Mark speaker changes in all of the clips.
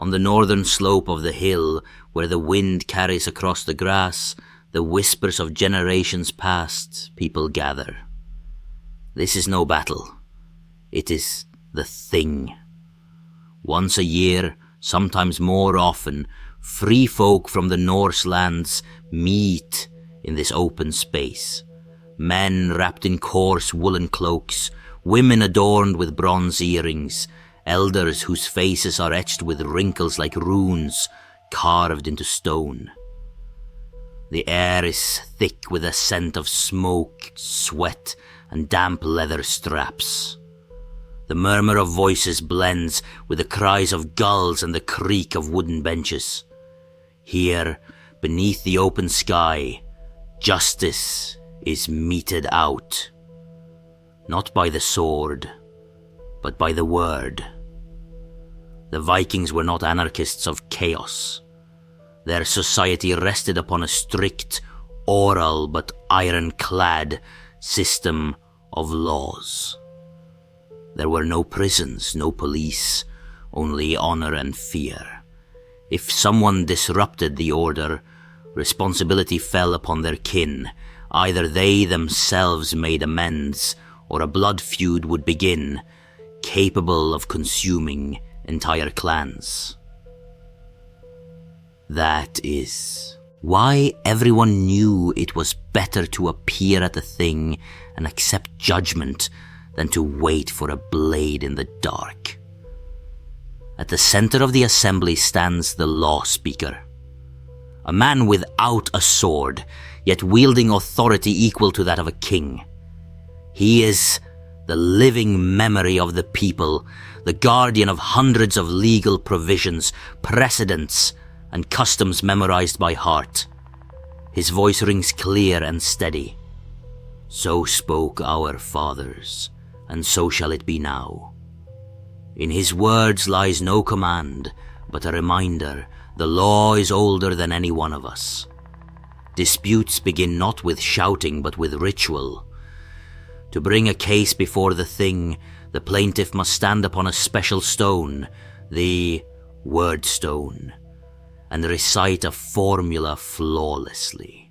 Speaker 1: On the northern slope of the hill, where the wind carries across the grass the whispers of generations past, people gather. This is no battle. It is the thing. Once a year, sometimes more often, free folk from the Norse lands meet in this open space. Men wrapped in coarse woolen cloaks, women adorned with bronze earrings, elders whose faces are etched with wrinkles like runes carved into stone. The air is thick with a scent of smoke, sweat, and damp leather straps. The murmur of voices blends with the cries of gulls and the creak of wooden benches. Here, beneath the open sky, justice is meted out. Not by the sword, but by the word. The Vikings were not anarchists of chaos. Their society rested upon a strict, oral but ironclad system of laws. There were no prisons, no police, only honor and fear. If someone disrupted the order, responsibility fell upon their kin. Either they themselves made amends, or a blood feud would begin, capable of consuming entire clans. That is why everyone knew it was better to appear at the thing and accept judgment than to wait for a blade in the dark. At the center of the assembly stands the Lawspeaker, a man without a sword, yet wielding authority equal to that of a king. He is the living memory of the people, the guardian of hundreds of legal provisions, precedents, and customs memorized by heart. His voice rings clear and steady. So spoke our fathers, and so shall it be now. In his words lies no command, but a reminder the law is older than any one of us. Disputes begin not with shouting, but with ritual. To bring a case before the thing, the plaintiff must stand upon a special stone, the word stone, and recite a formula flawlessly.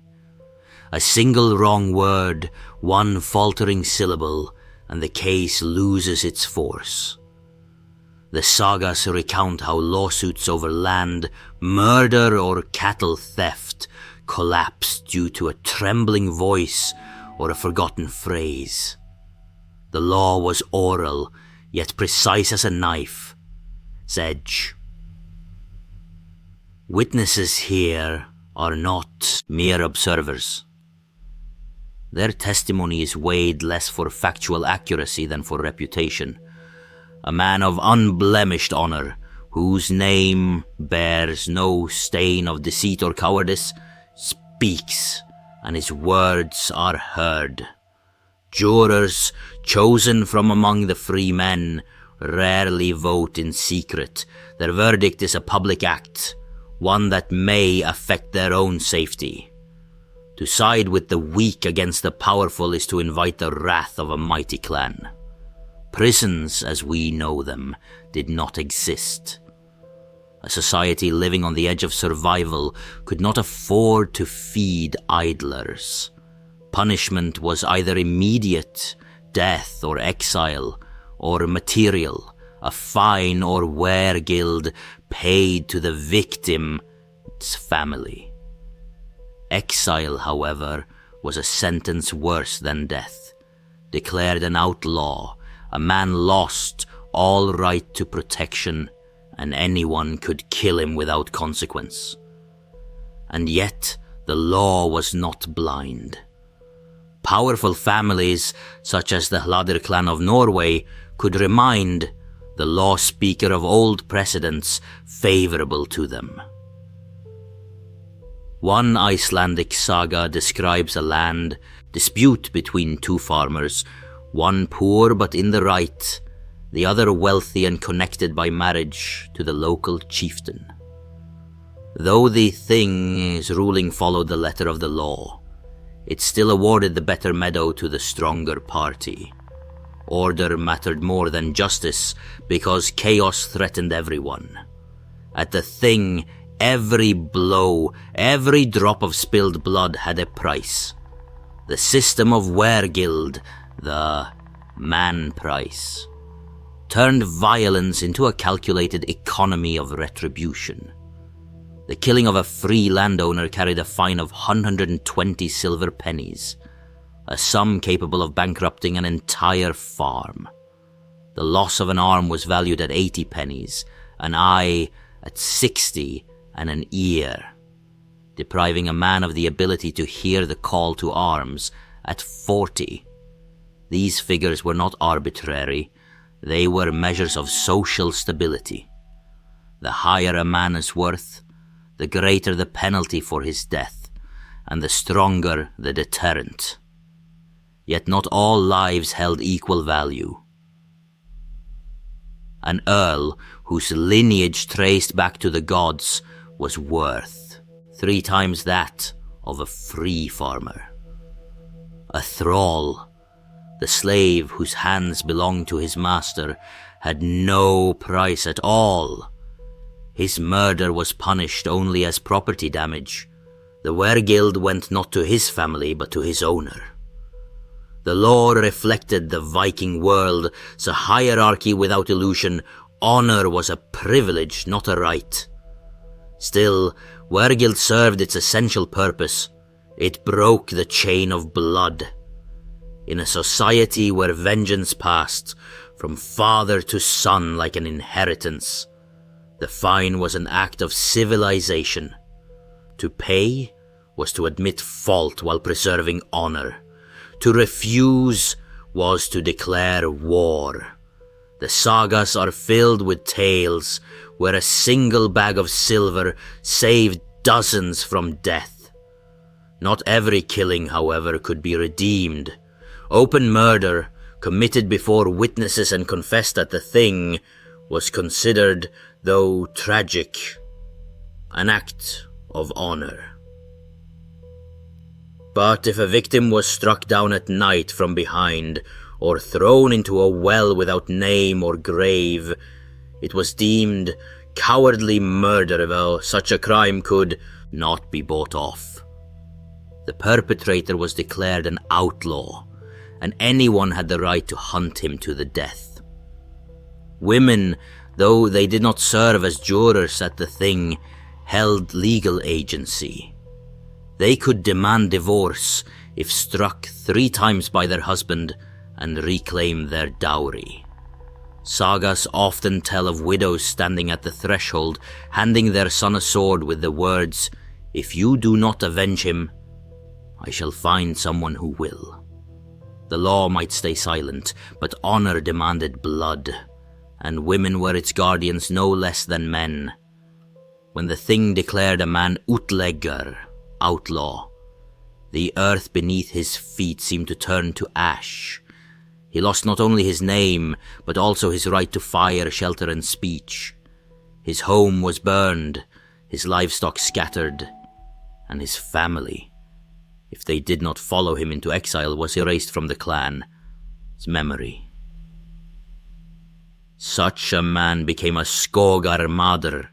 Speaker 1: A single wrong word, one faltering syllable, and the case loses its force. The sagas recount how lawsuits over land, murder, or cattle theft collapsed due to a trembling voice or a forgotten phrase. The law was oral, yet precise as a knife. Edge. Witnesses here are not mere observers. Their testimony is weighed less for factual accuracy than for reputation. A man of unblemished honor, whose name bears no stain of deceit or cowardice, speaks, and his words are heard. Jurors, chosen from among the free men, rarely vote in secret. Their verdict is a public act, one that may affect their own safety. To side with the weak against the powerful is to invite the wrath of a mighty clan. Prisons, as we know them, did not exist. A society living on the edge of survival could not afford to feed idlers. Punishment was either immediate, death or exile, or material, a fine or wergild paid to the victim's family. Exile, however, was a sentence worse than death. Declared an outlaw, a man lost all right to protection, and anyone could kill him without consequence. And yet, the law was not blind. Powerful families, such as the Hladir clan of Norway, could remind the Lawspeaker of old precedents favorable to them. One Icelandic saga describes a land dispute between two farmers, one poor but in the right, the other wealthy and connected by marriage to the local chieftain. Though the thing's ruling followed the letter of the law, it still awarded the better meadow to the stronger party. Order mattered more than justice because chaos threatened everyone. At the thing, every blow, every drop of spilled blood had a price. The system of Wergild, the man price, turned violence into a calculated economy of retribution. The killing of a free landowner carried a fine of 120 silver pennies, a sum capable of bankrupting an entire farm. The loss of an arm was valued at 80 pennies, an eye at 60, and an ear, depriving a man of the ability to hear the call to arms at 40. These figures were not arbitrary, they were measures of social stability. The higher a man is worth, the greater the penalty for his death, and the stronger the deterrent. Yet not all lives held equal value. An earl whose lineage traced back to the gods was worth 3 times that of a free farmer. A thrall, the slave whose hands belonged to his master, had no price at all. His murder was punished only as property damage. The Wergild went not to his family but to his owner. The law reflected the Viking world, so hierarchy without illusion, honor was a privilege, not a right. Still, Wergild served its essential purpose. It broke the chain of blood. In a society where vengeance passed from father to son like an inheritance, the fine was an act of civilization. To pay was to admit fault while preserving honor. To refuse was to declare war. The sagas are filled with tales where a single bag of silver saved dozens from death. Not every killing, however, could be redeemed. Open murder, committed before witnesses and confessed at the thing, was considered, though tragic, an act of honor. But if a victim was struck down at night from behind, or thrown into a well without name or grave, it was deemed cowardly murder, though such a crime could not be bought off. The perpetrator was declared an outlaw, and anyone had the right to hunt him to the death. Women, though they did not serve as jurors at the thing, held legal agency. They could demand divorce if struck 3 times by their husband and reclaim their dowry. Sagas often tell of widows standing at the threshold, handing their son a sword with the words, "If you do not avenge him, I shall find someone who will." The law might stay silent, but honor demanded blood, and women were its guardians no less than men. When the thing declared a man utlegger, outlaw, the earth beneath his feet seemed to turn to ash. He lost not only his name, but also his right to fire, shelter, and speech. His home was burned, his livestock scattered, and his family, if they did not follow him into exile, was erased from the clan, his memory. Such a man became a skogarmader,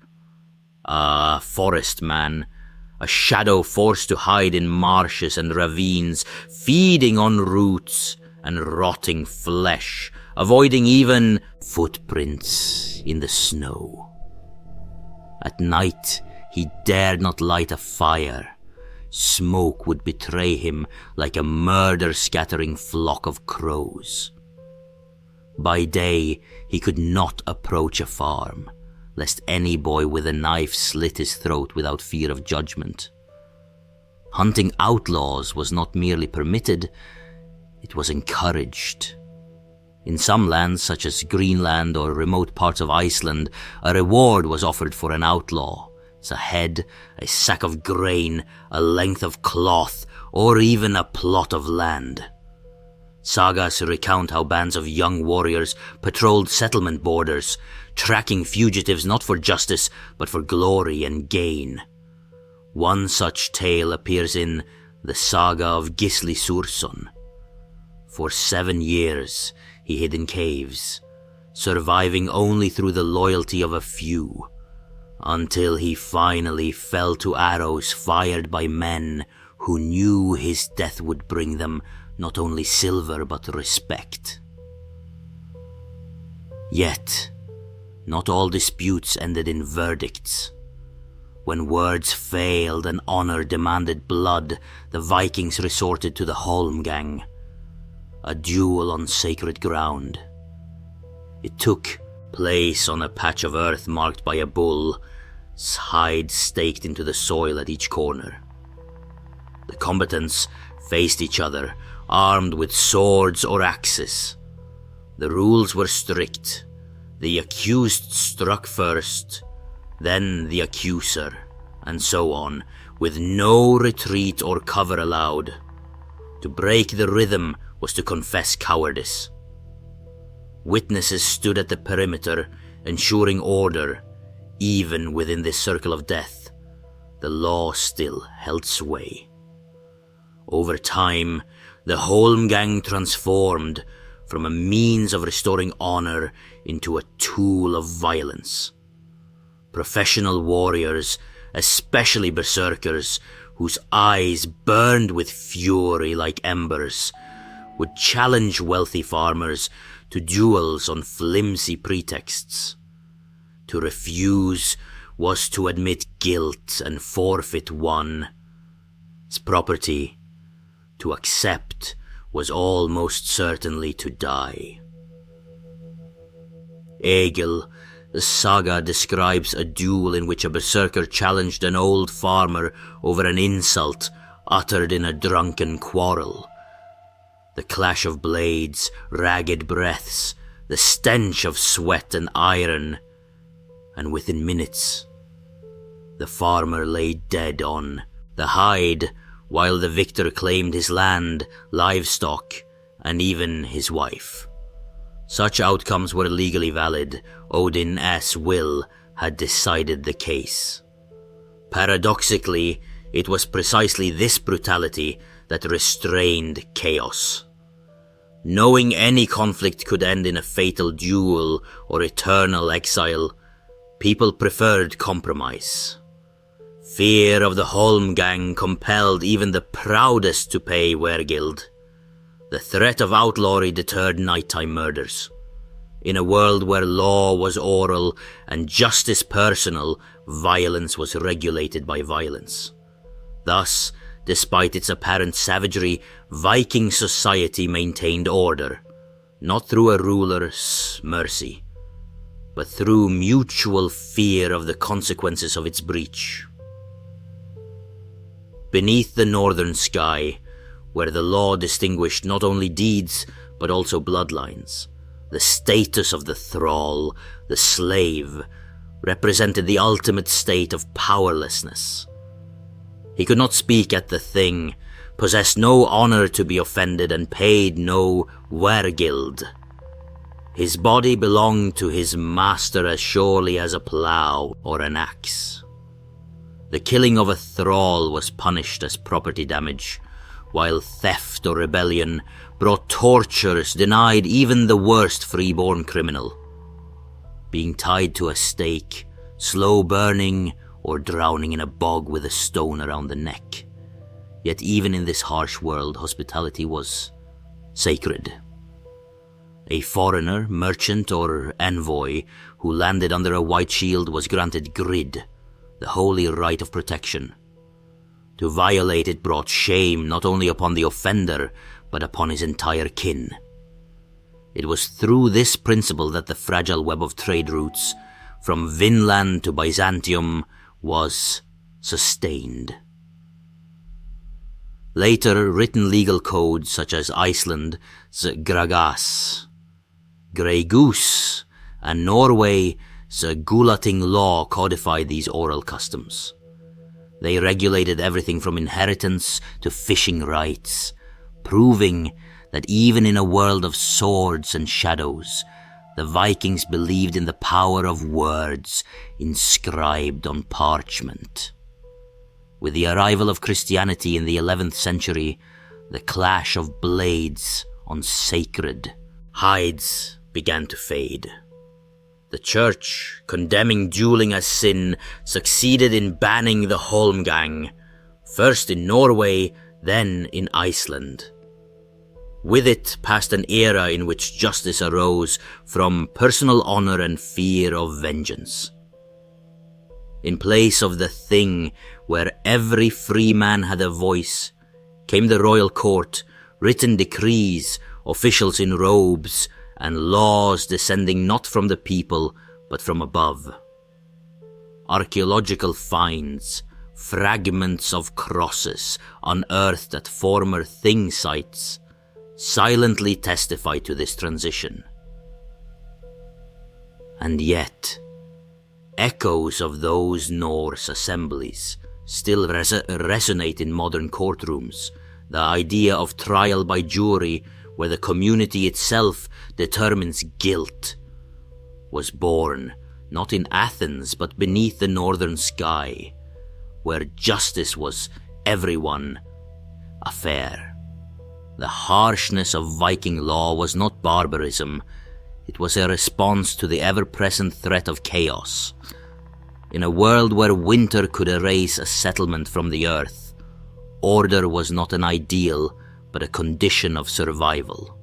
Speaker 1: a forest man, a shadow forced to hide in marshes and ravines, feeding on roots and rotting flesh, avoiding even footprints in the snow. At night, he dared not light a fire. Smoke would betray him like a murder-scattering flock of crows. By day, he could not approach a farm, lest any boy with a knife slit his throat without fear of judgment. Hunting outlaws was not merely permitted, it was encouraged. In some lands, such as Greenland or remote parts of Iceland, a reward was offered for an outlaw. A head, a sack of grain, a length of cloth, or even a plot of land. Sagas recount how bands of young warriors patrolled settlement borders, tracking fugitives not for justice, but for glory and gain. One such tale appears in the Saga of Gisli Surson. For 7 years he hid in caves, surviving only through the loyalty of a few. until he finally fell to arrows fired by men who knew his death would bring them not only silver but respect. Yet, not all disputes ended in verdicts. When words failed and honor demanded blood, the Vikings resorted to the Holmgang, a duel on sacred ground. It took place on a patch of earth marked by a bull's hide staked into the soil at each corner. The combatants faced each other, armed with swords or axes. The rules were strict. The accused struck first, then the accuser, and so on, with no retreat or cover allowed. To break the rhythm was to confess cowardice. Witnesses stood at the perimeter, ensuring order. Even within this circle of death, the law still held sway. Over time, the Holmgang transformed from a means of restoring honor into a tool of violence. Professional warriors, especially berserkers, whose eyes burned with fury like embers, would challenge wealthy farmers to duels on flimsy pretexts. To refuse was to admit guilt and forfeit one's property. To accept was almost certainly to die. Egil, the Saga, describes a duel in which a berserker challenged an old farmer over an insult uttered in a drunken quarrel. The clash of blades, ragged breaths, the stench of sweat and iron, and within minutes, the farmer lay dead on the hide, while the victor claimed his land, livestock, and even his wife. Such outcomes were legally valid. Odin's will had decided the case. Paradoxically, it was precisely this brutality that restrained chaos. Knowing any conflict could end in a fatal duel or eternal exile, people preferred compromise. Fear of the Holmgang compelled even the proudest to pay Wergild. The threat of outlawry deterred nighttime murders. In a world where law was oral and justice personal, violence was regulated by violence. Thus, despite its apparent savagery, Viking society maintained order, not through a ruler's mercy, but through mutual fear of the consequences of its breach. Beneath the northern sky, where the law distinguished not only deeds but also bloodlines, the status of the thrall, the slave, represented the ultimate state of powerlessness. He could not speak at the thing, possessed no honor to be offended, and paid no Wergild. His body belonged to his master as surely as a plough or an axe. The killing of a thrall was punished as property damage, while theft or rebellion brought tortures denied even the worst freeborn criminal. Being tied to a stake, slow burning, or drowning in a bog with a stone around the neck. Yet even in this harsh world, hospitality was sacred. A foreigner, merchant, or envoy who landed under a white shield was granted grid, the holy right of protection. To violate it brought shame not only upon the offender, but upon his entire kin. It was through this principle that the fragile web of trade routes, from Vinland to Byzantium, was sustained. Later, written legal codes such as Iceland's Gragas, Grey Goose, and Norway's Gulating law codified these oral customs. They regulated everything from inheritance to fishing rights, proving that even in a world of swords and shadows, the Vikings believed in the power of words inscribed on parchment. With the arrival of Christianity in the 11th century, the clash of blades on sacred hides began to fade. The church, condemning dueling as sin, succeeded in banning the holmgang, first in Norway, then in Iceland. With it passed an era in which justice arose from personal honor and fear of vengeance. In place of the thing where every free man had a voice, came the royal court, written decrees, officials in robes, and laws descending not from the people, but from above. Archaeological finds, fragments of crosses unearthed at former thing sites, silently testify to this transition. And yet, echoes of those Norse assemblies still resonate in modern courtrooms. The idea of trial by jury, where the community itself determines guilt, was born not in Athens but beneath the northern sky, where justice was everyone affair. The harshness of Viking law was not barbarism, it was a response to the ever-present threat of chaos. In a world where winter could erase a settlement from the earth, order was not an ideal, but a condition of survival.